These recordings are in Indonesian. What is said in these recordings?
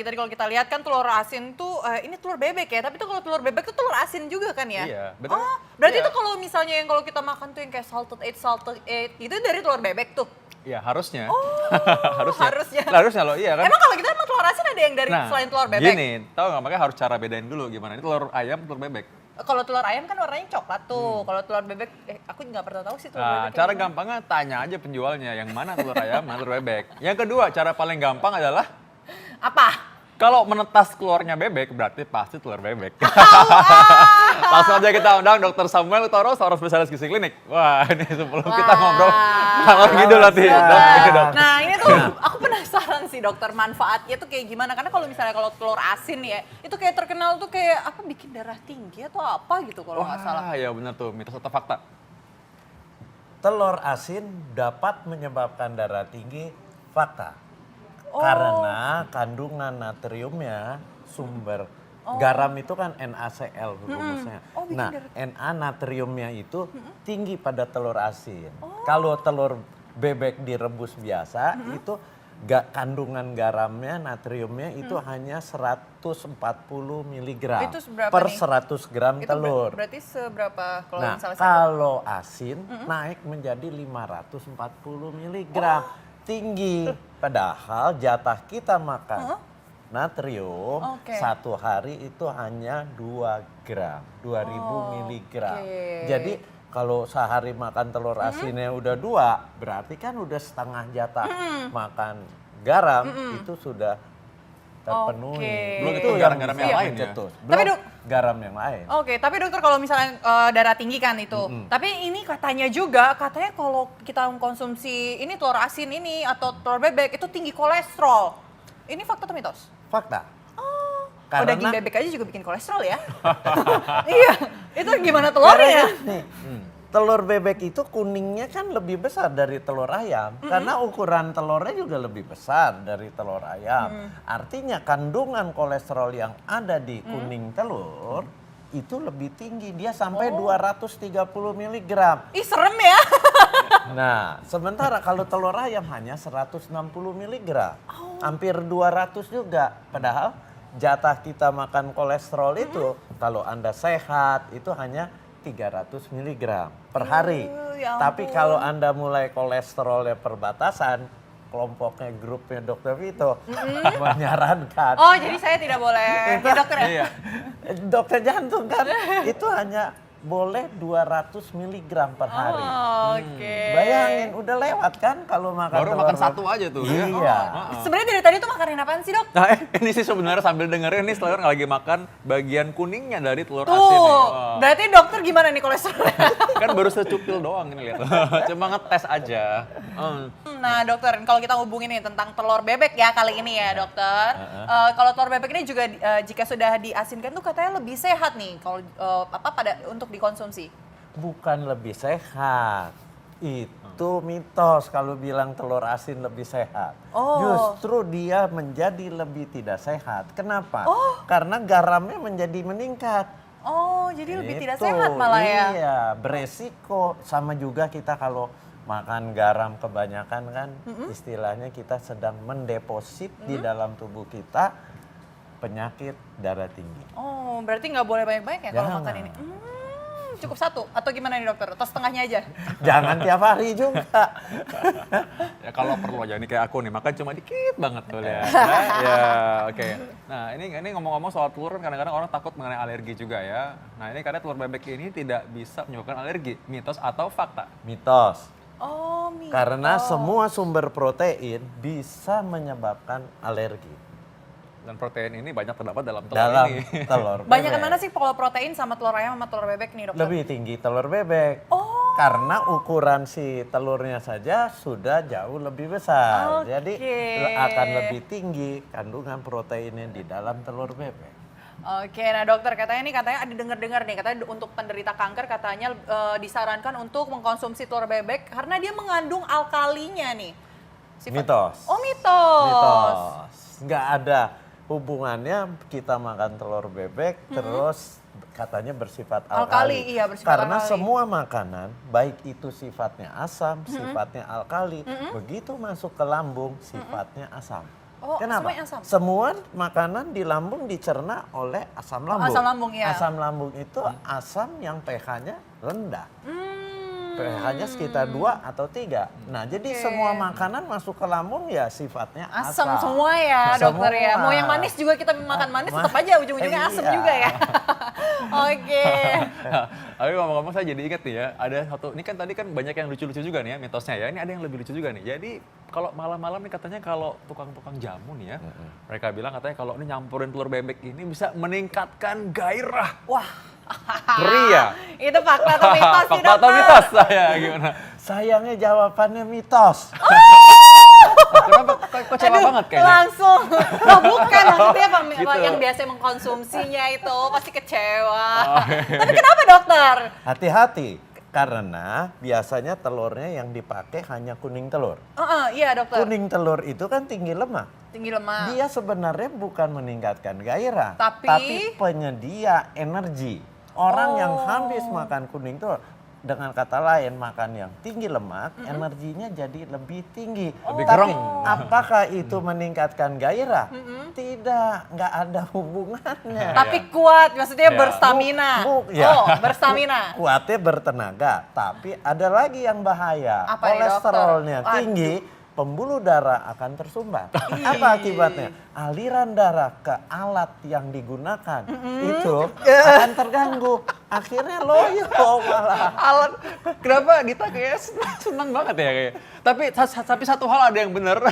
apalagi tadi kalau kita lihat kan telur asin tuh ini telur bebek ya, tapi tuh kalau telur bebek tuh telur asin juga kan ya? Iya, betul. Oh, berarti Iya. itu kalau misalnya yang kalau kita makan tuh yang kayak salted egg itu dari telur bebek tuh? Iya, harusnya. Oh, harusnya. Harusnya loh, iya kan? Emang kalau kita emang telur asin ada yang dari Nah, selain telur bebek? gini, tahu nggak, makanya harus cara bedain dulu gimana. Ini telur ayam, telur bebek. Kalau telur ayam kan warnanya coklat tuh, kalau telur bebek, aku nggak pernah tahu sih telur Nah, bebek. cara kayak gimana. gampangnya tanya aja penjualnya yang mana telur ayam, mana telur bebek. Yang kedua, cara paling gampang adalah Apa? kalau menetas keluarnya bebek, berarti pasti telur bebek. Langsung aja kita undang Dr. Samuel Utoro, seorang spesialis gizi klinik. Wah, ini sebelum kita ngobrol, ngalor gitu nanti. Dok. Nah ini tuh aku penasaran sih dokter, manfaatnya tuh kayak gimana, karena kalau misalnya kalau telur asin ya, itu kayak terkenal tuh kayak apa, bikin darah tinggi atau apa gitu kalau nggak salah. Wah, ya benar tuh, mitos atau fakta? Telur asin dapat menyebabkan darah tinggi, fakta. Oh. Karena kandungan natriumnya sumber garam itu kan NaCl rumusnya. Oh, bikin Nah, darah Na natriumnya itu tinggi pada telur asin. Kalau telur bebek direbus biasa itu kandungan garamnya, natriumnya itu hanya 140 mg Itu seberapa per nih? 100 gram Itu telur. berarti seberapa kalau Nah, misalnya kalau asin naik menjadi 540 mg. Tinggi. Padahal jatah kita makan natrium Oke. satu hari itu hanya 2 gram, 2000 miligram. oke. Jadi kalau sehari makan telur asinnya udah 2, berarti kan udah setengah jatah makan garam itu sudah terpenuhi. Oke. Belum Itu itu yang garam-garam bisa yang lain ya? mencetus. Tapi, Belum Dok, garam yang lain. Oke, tapi dokter kalau misalnya darah tinggi kan itu, tapi ini katanya juga, katanya kalau kita mengkonsumsi ini telur asin ini atau telur bebek itu tinggi kolesterol. Ini fakta atau mitos? Fakta. Oh, Karena- daging bebek aja juga bikin kolesterol ya? Iya, itu gimana telurnya? Nih, telur bebek itu kuningnya kan lebih besar dari telur ayam. Karena ukuran telurnya juga lebih besar dari telur ayam. Artinya kandungan kolesterol yang ada di kuning telur itu lebih tinggi. Dia sampai 230 mg. Ih serem ya. Nah, sementara kalau telur ayam hanya 160 mg. Hampir 200 juga. Padahal jatah kita makan kolesterol itu kalau Anda sehat itu hanya 300 mg per hari. Ya Tapi ampun. kalau Anda mulai kolesterolnya perbatasan, kelompoknya grupnya Dr. Vito menyarankan Oh jadi saya tidak boleh, ya dokter ya? Iya. dokter jantung kan itu hanya boleh 200 mg per hari. Oh, Oke. Bayangin udah lewat kan kalau makan Baru telur makan bebek. satu aja tuh. ya. Iya. Sebenarnya dari tadi tuh makanin apaan sih dok? Nah, ini sih sebenarnya sambil dengerin nih Slayer lagi makan bagian kuningnya dari telur Tuh, asin nih. Wah. berarti dokter gimana nih kolesterolnya? Kan baru secupil doang ini lihat. Cuma ngetes aja. Nah dokter, kalau kita hubungin nih tentang telur bebek ya kali ini ya dokter. Kalau telur bebek ini juga jika sudah diasinkan tuh katanya lebih sehat nih kalau untuk dikonsumsi. Bukan lebih sehat. Itu mitos kalau bilang telur asin lebih sehat. Oh. Justru dia menjadi lebih tidak sehat. Kenapa? Karena garamnya menjadi meningkat. Oh, jadi lebih tidak Itu, sehat malah ya? Iya, beresiko. Sama juga kita kalau makan garam kebanyakan kan istilahnya kita sedang mendeposit di dalam tubuh kita penyakit darah tinggi. Oh, berarti nggak boleh banyak-banyak ya kalau Jangan. makan ini? Cukup satu atau gimana nih dokter? Atau setengahnya aja? Jangan tiap hari juga. Ya kalau perlu aja nih kayak aku nih, makan cuma dikit banget tuh lihat. Ya, oke. Nah, ini ngomong-ngomong soal telur kan kadang-kadang orang takut mengenai alergi juga ya. Nah, ini karena telur bebek ini tidak bisa menyebabkan alergi, mitos atau fakta? Mitos. Oh, mitos. Karena semua sumber protein bisa menyebabkan alergi. Dan protein ini banyak terdapat dalam telur Dalam ini. telur Banyak bebek. mana sih kalau protein sama telur ayam sama telur bebek nih dokter? Lebih tinggi telur bebek. Oh. Karena ukuran si telurnya saja sudah jauh lebih besar. Oke. Jadi akan lebih tinggi kandungan proteinnya di dalam telur bebek. Oke, nah dokter katanya ada dengar-dengar nih, katanya untuk penderita kanker katanya disarankan untuk mengkonsumsi telur bebek karena dia mengandung alkalinya nih. Mitos. Oh mitos. Mitos. Nggak ada hubungannya kita makan telur bebek terus katanya bersifat alkali. Alkali, iya, bersifat Karena alkali. semua makanan baik itu sifatnya asam, sifatnya alkali, begitu masuk ke lambung sifatnya asam. Oh, Kenapa? semuanya asam. Semua makanan di lambung dicerna oleh asam lambung. asam lambung, ya. Asam lambung itu asam yang pH-nya rendah. pH-nya sekitar 2 atau 3. Nah, jadi Oke. semua makanan masuk ke lambung ya sifatnya Asam asam. semua ya dokter ya. Semua. Mau yang manis juga kita makan manis tetap aja ujung-ujungnya asam Iya. juga ya. Oke. Tapi ngomong-ngomong saya jadi ingat nih ya, ada satu, ini kan tadi kan banyak yang lucu-lucu juga nih ya mitosnya ya, ini ada yang lebih lucu juga nih. Jadi kalau malam-malam nih katanya kalau tukang-tukang jamu nih ya, mereka bilang katanya kalau ini nyampurin telur bebek ini bisa meningkatkan gairah. Wah. Ngeri ya? Itu fakta atau mitos sih Fakta atau dokter? mitos saya gimana? Sayangnya jawabannya mitos. Kenapa kok kecewa banget kayaknya? Langsung. Oh bukan, maksudnya Gitu. yang biasa mengkonsumsinya itu pasti kecewa. Oh, iya. Tapi kenapa dokter? Hati-hati karena biasanya telurnya yang dipakai hanya kuning telur. Iya dokter. Kuning telur itu kan tinggi lemak. Tinggi lemak. Dia sebenarnya bukan meningkatkan gairah, Tapi penyedia energi. Orang yang Oh. habis makan kuning telur, dengan kata lain makan yang tinggi lemak, energinya jadi lebih tinggi. Lebih Tapi gereng. apakah itu meningkatkan gairah? Tidak, nggak ada hubungannya. Tapi kuat, maksudnya Ya. berstamina. Ya. Oh, berstamina. Kuatnya bertenaga, tapi ada lagi yang bahaya. Apa nih, Kolesterolnya dokter? Waduh. tinggi, pembuluh darah akan tersumbat. Apa akibatnya? Aliran darah ke alat yang digunakan itu akan terganggu. Akhirnya loyo malah. Alat, kenapa Dita kayak senang banget ya kayak. Tapi satu hal ada yang benar.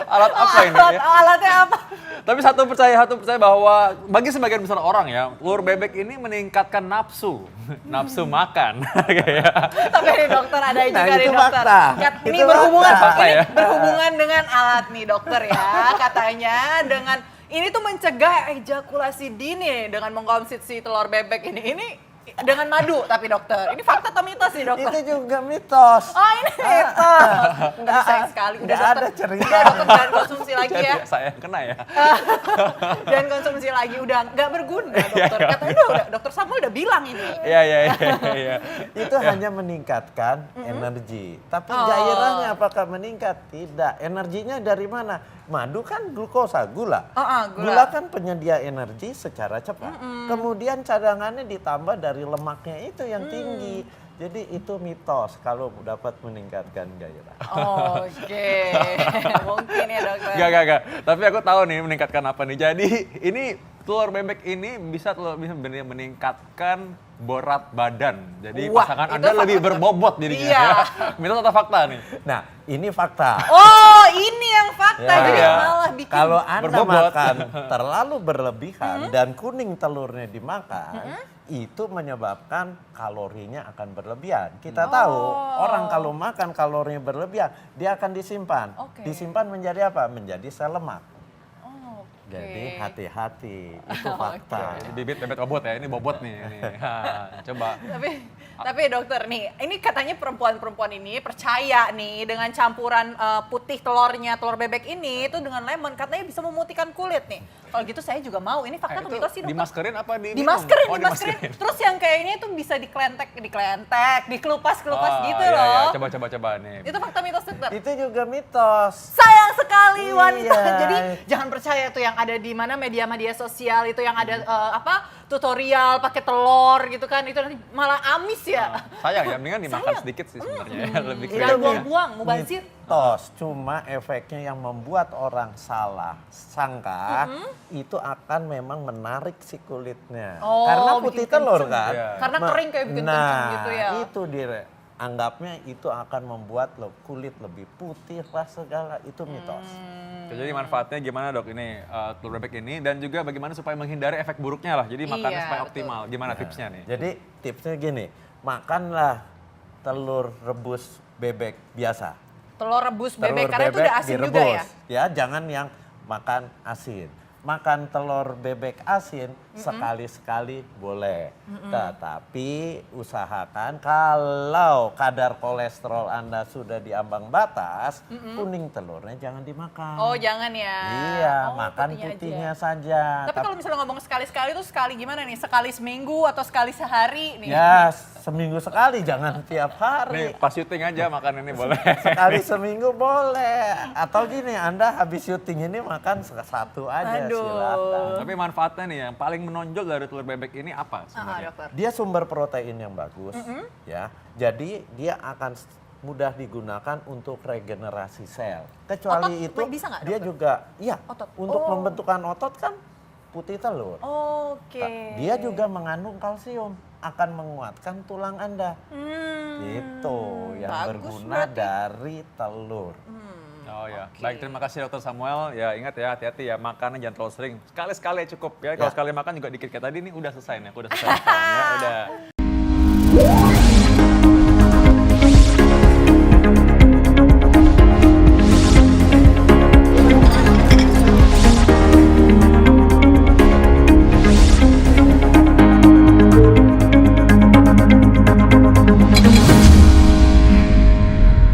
Alat apa ini ya? Alatnya apa? Tapi satu percaya bahwa bagi sebagian besar orang ya, telur bebek ini meningkatkan nafsu, nafsu makan. Kayak. Tapi nih dokter ada Nah, juga nih itu dokter. fakta. Ini Itu berhubungan, fakta. ini ya. berhubungan dengan alat nih dokter ya. Katanya dengan ini tuh mencegah ejakulasi dini dengan mengkonsumsi telur bebek ini. Ini dengan madu tapi dokter. Ini fakta atau mitos nih dokter? Itu juga mitos. Oh ini mitos. Nggak sayang sekali. nggak dokter. ada cerita. Udah dokter jangan konsumsi lagi Jadi ya. saya yang kena ya. Jangan konsumsi lagi. Udah nggak berguna dokter. Katanya udah dokter Samuel udah bilang ini. Iya. Itu hanya meningkatkan energi. Tapi Oh. gairahnya apakah meningkat? Tidak. Energinya dari mana? Madu kan glukosa, gula. Gula. Gula kan penyedia energi secara cepat. Kemudian cadangannya ditambah dari lemaknya itu yang tinggi. Jadi itu mitos kalau dapat meningkatkan gairah. Oke. Mungkin ya dokter. Gak. Tapi aku tahu nih meningkatkan apa nih. Jadi ini telur bebek ini bisa benar meningkatkan berat badan. Jadi Wah, pasangan itu Anda fakta. lebih berbobot jadinya. Iya. Ya. Mitos atau fakta nih? Nah, ini fakta. Oh, ini yang fakta. Ya. Jadi Iya. malah bikin Kalau Anda berbobot. makan terlalu berlebihan dan kuning telurnya dimakan, itu menyebabkan kalorinya akan berlebihan. Kita tahu orang kalau makan kalorinya berlebihan, dia akan disimpan. Oke. Disimpan menjadi apa? Menjadi sel lemak. Oke. Jadi hati-hati, itu fakta. Bibit bebek bobot ya, ini bobot nih. Ini. Coba. Tapi dokter nih, ini katanya perempuan-perempuan ini percaya nih dengan campuran putih telurnya, telur bebek ini itu dengan lemon katanya bisa memutihkan kulit nih. Kalau gitu saya juga mau. Ini fakta atau Itu mitos sih dokter? dimaskerin apa di Dimaskerin, Oh, dimaskerin. Terus yang kayaknya itu bisa dikelentek, dikelupas-kelupas gitu iya, loh. Iya. Coba nih. Itu fakta mitos dokter? Itu juga mitos. Sayang sekali wanita. Iya. Jadi jangan percaya tuh yang ada di mana media-media sosial itu yang ada tutorial pakai telur gitu kan. Itu nanti malah amis ya. Sayang ya, mendingan dimakan sedikit sih sebenarnya. Lebih Jangan kreatif. buang-buang, mubazir. Mitos, cuma efeknya yang membuat orang salah sangka itu akan memang menarik si kulitnya. Oh, Karena bikin putih telur kenceng. kan. Iya. Karena kering kayak bikin kenceng gitu ya. Nah, itu anggapnya itu akan membuat kulit lebih putih lah segala, itu mitos. Jadi manfaatnya gimana dok ini telur bebek ini dan juga bagaimana supaya menghindari efek buruknya lah. Jadi makannya Iya, supaya betul. optimal. Gimana tipsnya nih? Jadi tipsnya gini, makanlah telur rebus bebek biasa. Telur rebus bebek Telur karena itu udah asin juga ya. Ya, jangan yang makan asin. Makan telur bebek asin sekali-sekali boleh. Tetapi usahakan kalau kadar kolesterol Anda sudah di ambang batas, kuning telurnya jangan dimakan. Oh jangan ya. Iya, Oh, makan putihnya putihnya aja. saja. Tapi kalau misalnya ngomong sekali-sekali itu sekali gimana nih? Sekali seminggu atau sekali sehari nih? Ya seminggu sekali, jangan tiap Nih hari. pas syuting aja makan ini boleh. Sekali seminggu boleh. Atau gini, Anda habis syuting ini makan satu aja, Aduh. silakan. Tapi manfaatnya nih yang paling menonjol dari telur bebek ini apa sebenarnya? Dokter. Dia sumber protein yang bagus, ya. Jadi dia akan mudah digunakan untuk regenerasi sel. Kecuali Otot itu bisa nggak, dia dokter? juga, iya, Otot. untuk Oh. pembentukan otot kan putih telur. Oke. Dia juga mengandung kalsium, akan menguatkan tulang Anda. Itu yang bagus berguna berarti. dari telur. Oh ya, Oke. baik terima kasih Dokter Samuel. Ya ingat ya, hati-hati ya, makannya jangan terlalu sering. Sekali-sekali cukup ya. Kalau sekali makan juga dikit kayak tadi nih udah selesai nih, aku udah selesai makan, ya. Udah.